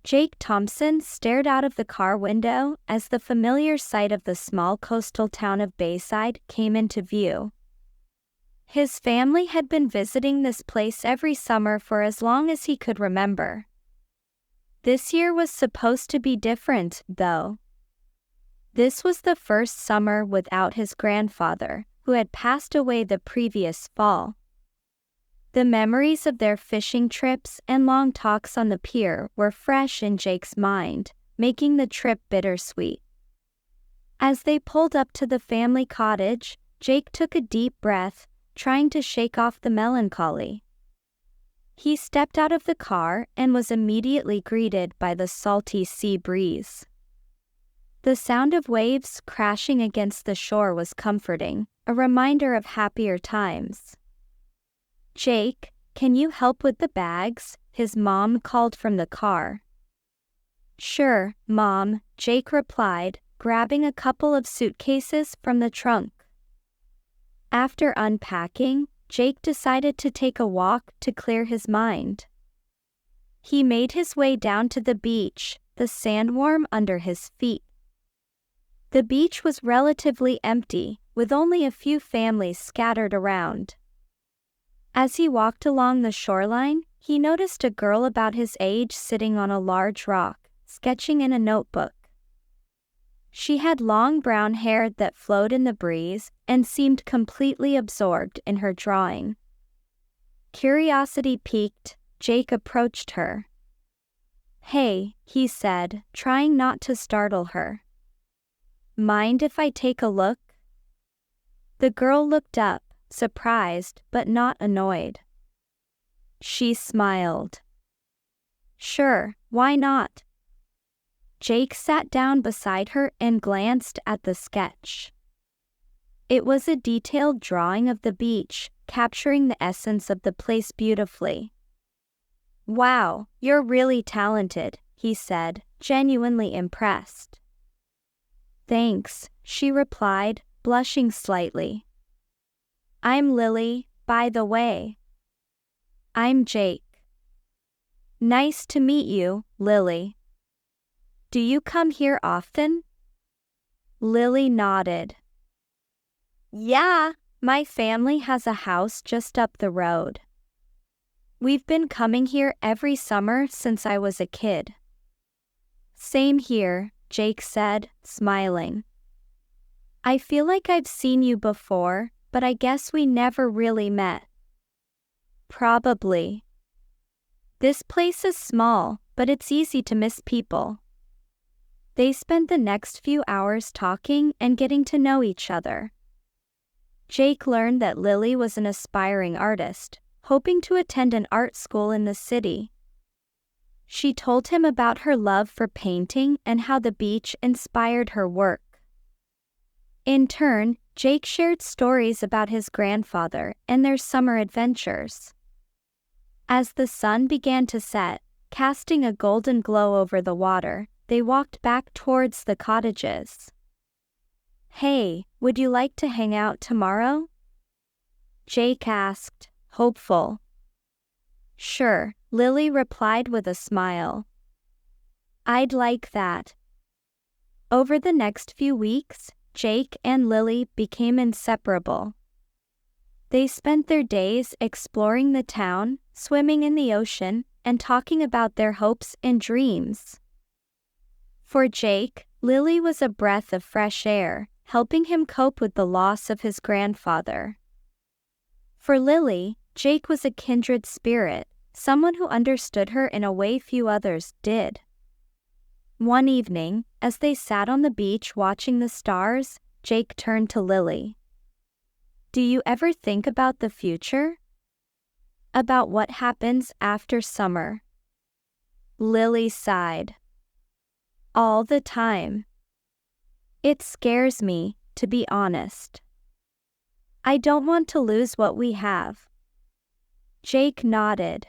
Jake Thompson stared out of the car window as the familiar sight of the small coastal town of Bayside came into view. His family had been visiting this place every summer for as long as he could remember. This year was supposed to be different, though. This was the first summer without his grandfather, who had passed away the previous fall. The memories of their fishing trips and long talks on the pier were fresh in Jake's mind, making the trip bittersweet. As they pulled up to the family cottage, Jake took a deep breath, trying to shake off the melancholy. He stepped out of the car and was immediately greeted by the salty sea breeze. The sound of waves crashing against the shore was comforting, a reminder of happier times. "Jake, can you help with the bags?" his mom called from the car. "Sure, Mom," Jake replied, grabbing a couple of suitcases from the trunk. After unpacking, Jake decided to take a walk to clear his mind. He made his way down to the beach, the sand warm under his feet. The beach was relatively empty, with only a few families scattered around. As he walked along the shoreline, he noticed a girl about his age sitting on a large rock, sketching in a notebook. She had long brown hair that flowed in the breeze and seemed completely absorbed in her drawing. Curiosity piqued, Jake approached her. "Hey," he said, trying not to startle her. "Mind if I take a look?" The girl looked up, surprised but not annoyed. She smiled. "Sure, why not?" Jake sat down beside her and glanced at the sketch. It was a detailed drawing of the beach, capturing the essence of the place beautifully. "Wow, you're really talented," he said, genuinely impressed. "Thanks," she replied, blushing slightly. "I'm Lily, by the way." "I'm Jake." "Nice to meet you, Lily. Do you come here often?" Lily nodded. "Yeah, my family has a house just up the road. We've been coming here every summer since I was a kid." "Same here," Jake said, smiling. "I feel like I've seen you before, but I guess we never really met." "Probably. This place is small, but it's easy to miss people." They spent the next few hours talking and getting to know each other. Jake learned that Lily was an aspiring artist, hoping to attend an art school in the city. She told him about her love for painting and how the beach inspired her work. In turn, Jake shared stories about his grandfather and their summer adventures. As the sun began to set, casting a golden glow over the water, they walked back towards the cottages. "Hey, would you like to hang out tomorrow?" Jake asked, hopeful. "Sure," Lily replied with a smile. "I'd like that." Over the next few weeks, Jake and Lily became inseparable. They spent their days exploring the town, swimming in the ocean, and talking about their hopes and dreams. For Jake, Lily was a breath of fresh air, helping him cope with the loss of his grandfather. For Lily, Jake was a kindred spirit, someone who understood her in a way few others did. One evening, as they sat on the beach watching the stars, Jake turned to Lily. "Do you ever think about the future? About what happens after summer?" Lily sighed. "All the time. It scares me, to be honest. I don't want to lose what we have." Jake nodded.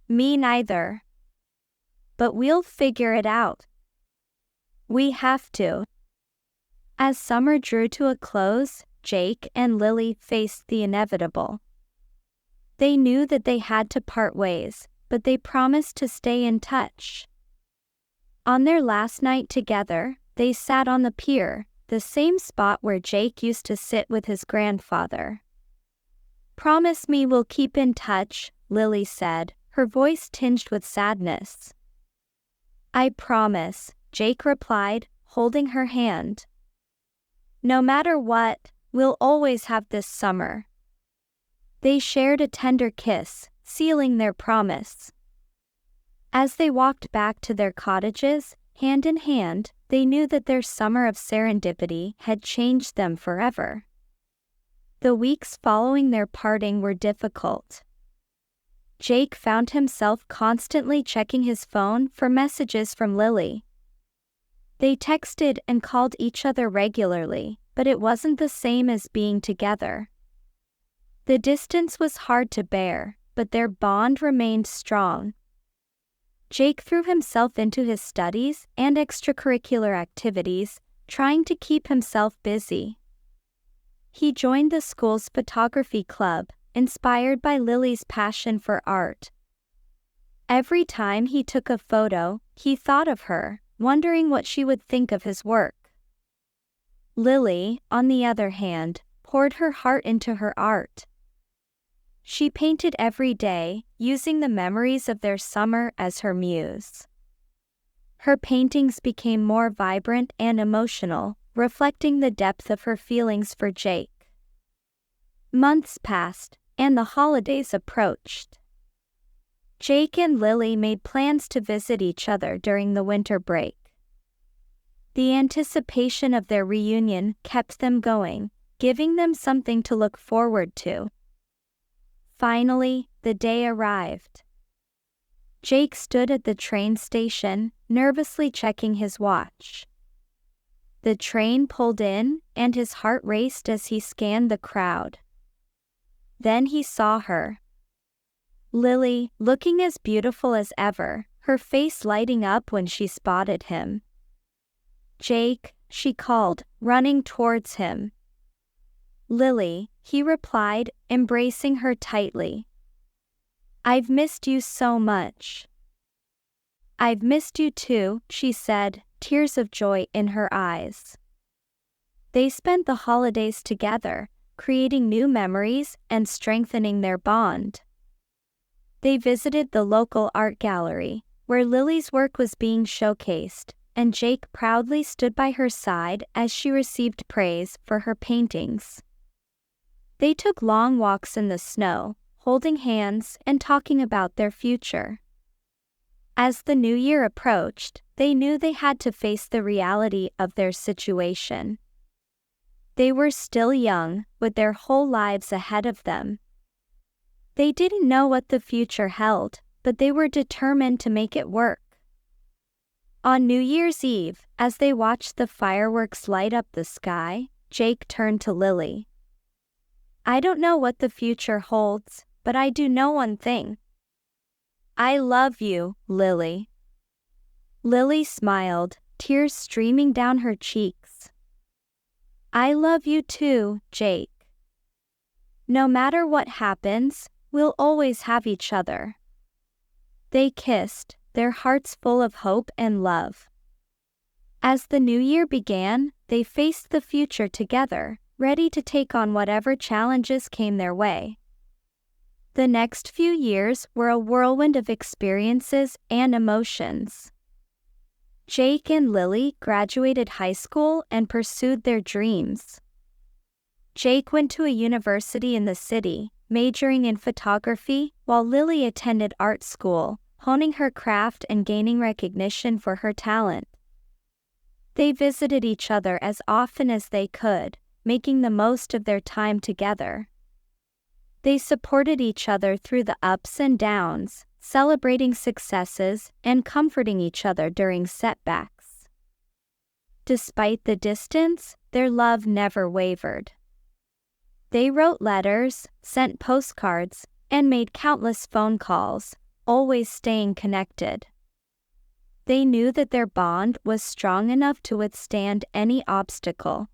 "Me neither. But we'll figure it out. We have to." As summer drew to a close, Jake and Lily faced the inevitable. They knew that they had to part ways, but they promised to stay in touch. On their last night together, they sat on the pier, the same spot where Jake used to sit with his grandfather. "Promise me we'll keep in touch," Lily said, her voice tinged with sadness. "I promise," Jake replied, holding her hand. "No matter what, we'll always have this summer." They shared a tender kiss, sealing their promise. As they walked back to their cottages, hand in hand, they knew that their summer of serendipity had changed them forever. The weeks following their parting were difficult. Jake found himself constantly checking his phone for messages from Lily. They texted and called each other regularly, but it wasn't the same as being together. The distance was hard to bear, but their bond remained strong. Jake threw himself into his studies and extracurricular activities, trying to keep himself busy. He joined the school's photography club, inspired by Lily's passion for art. Every time he took a photo, he thought of her, wondering what she would think of his work. Lily, on the other hand, poured her heart into her art. She painted every day, using the memories of their summer as her muse. Her paintings became more vibrant and emotional, reflecting the depth of her feelings for Jake. Months passed, and the holidays approached. Jake and Lily made plans to visit each other during the winter break. The anticipation of their reunion kept them going, giving them something to look forward to. Finally, the day arrived. Jake stood at the train station, nervously checking his watch. The train pulled in, and his heart raced as he scanned the crowd. Then he saw her. Lily, looking as beautiful as ever, her face lighting up when she spotted him. "Jake," she called, running towards him. "Lily," he replied, embracing her tightly. "I've missed you so much." "I've missed you too," she said, tears of joy in her eyes. They spent the holidays together, creating new memories and strengthening their bond. They visited the local art gallery, where Lily's work was being showcased, and Jake proudly stood by her side as she received praise for her paintings. They took long walks in the snow, holding hands and talking about their future. As the new year approached, they knew they had to face the reality of their situation. They were still young, with their whole lives ahead of them. They didn't know what the future held, but they were determined to make it work. On New Year's Eve, as they watched the fireworks light up the sky, Jake turned to Lily. "I don't know what the future holds, but I do know one thing. I love you, Lily." Lily smiled, tears streaming down her cheeks. "I love you too, Jake. No matter what happens, we'll always have each other." They kissed, their hearts full of hope and love. As the new year began, they faced the future together, ready to take on whatever challenges came their way. The next few years were a whirlwind of experiences and emotions. Jake and Lily graduated high school and pursued their dreams. Jake went to a university in the city, majoring in photography, while Lily attended art school, honing her craft and gaining recognition for her talent. They visited each other as often as they could, making the most of their time together. They supported each other through the ups and downs, celebrating successes and comforting each other during setbacks. Despite the distance, their love never wavered. They wrote letters, sent postcards, and made countless phone calls, always staying connected. They knew that their bond was strong enough to withstand any obstacle.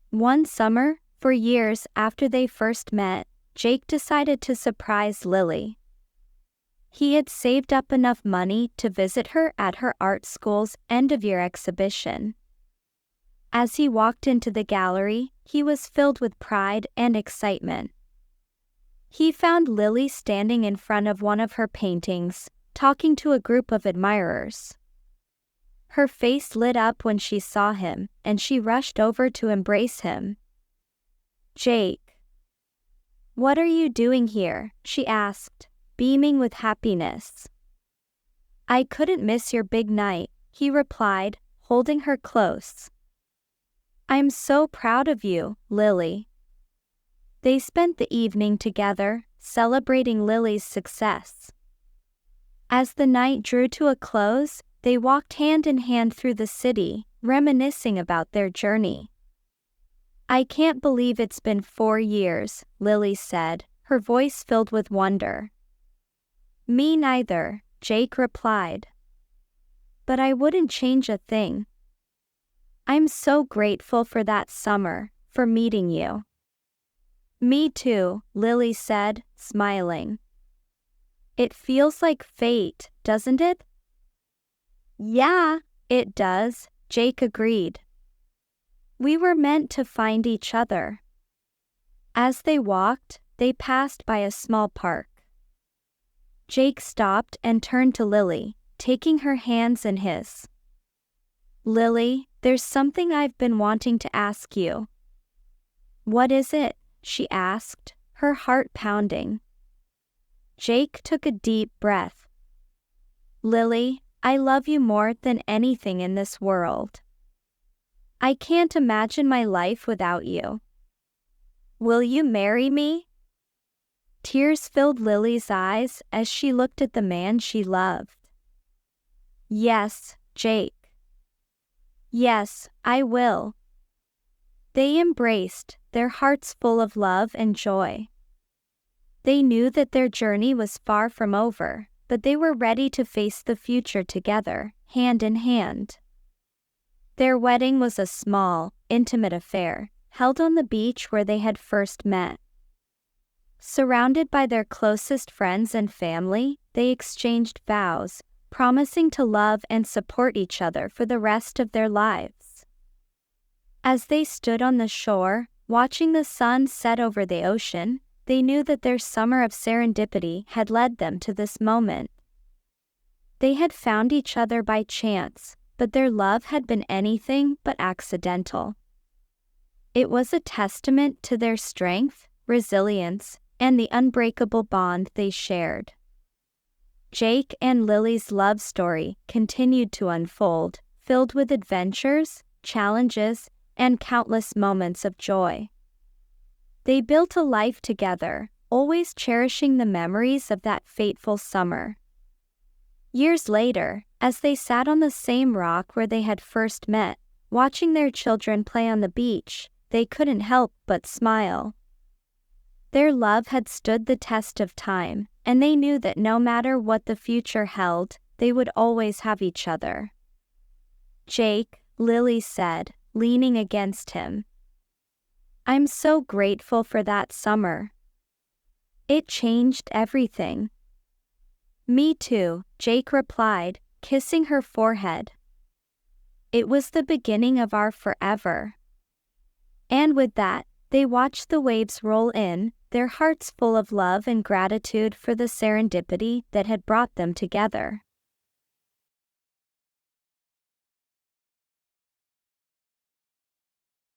One summer, for years after they first met, Jake decided to surprise Lily. He had saved up enough money to visit her at her art school's end-of-year exhibition. As he walked into the gallery, he was filled with pride and excitement. He found Lily standing in front of one of her paintings, talking to a group of admirers. Her face lit up when she saw him, and she rushed over to embrace him. "Jake. What are you doing here?" she asked, beaming with happiness. "I couldn't miss your big night," he replied, holding her close. "I'm so proud of you, Lily." They spent the evening together, celebrating Lily's success. As the night drew to a close, they walked hand in hand through the city, reminiscing about their journey. "I can't believe it's been 4 years," Lily said, her voice filled with wonder. "Me neither," Jake replied. "But I wouldn't change a thing. I'm so grateful for that summer, for meeting you." "Me too," Lily said, smiling. "It feels like fate, doesn't it?" "Yeah, it does," Jake agreed. "We were meant to find each other." As they walked, they passed by a small park. Jake stopped and turned to Lily, taking her hands in his. "Lily, there's something I've been wanting to ask you." "What is it?" she asked, her heart pounding. Jake took a deep breath. "Lily, I love you more than anything in this world. I can't imagine my life without you. Will you marry me?" Tears filled Lily's eyes as she looked at the man she loved. "Yes, Jake. Yes, I will." They embraced, their hearts full of love and joy. They knew that their journey was far from over, but they were ready to face the future together, hand in hand. Their wedding was a small, intimate affair, held on the beach where they had first met. Surrounded by their closest friends and family, they exchanged vows, promising to love and support each other for the rest of their lives. As they stood on the shore, watching the sun set over the ocean, they knew that their summer of serendipity had led them to this moment. They had found each other by chance, but their love had been anything but accidental. It was a testament to their strength, resilience, and the unbreakable bond they shared. Jake and Lily's love story continued to unfold, filled with adventures, challenges, and countless moments of joy. They built a life together, always cherishing the memories of that fateful summer. Years later, as they sat on the same rock where they had first met, watching their children play on the beach, they couldn't help but smile. Their love had stood the test of time, and they knew that no matter what the future held, they would always have each other. "Jake," Lily said, leaning against him. "I'm so grateful for that summer. It changed everything." "Me too," Jake replied, kissing her forehead. "It was the beginning of our forever." And with that, they watched the waves roll in, their hearts full of love and gratitude for the serendipity that had brought them together.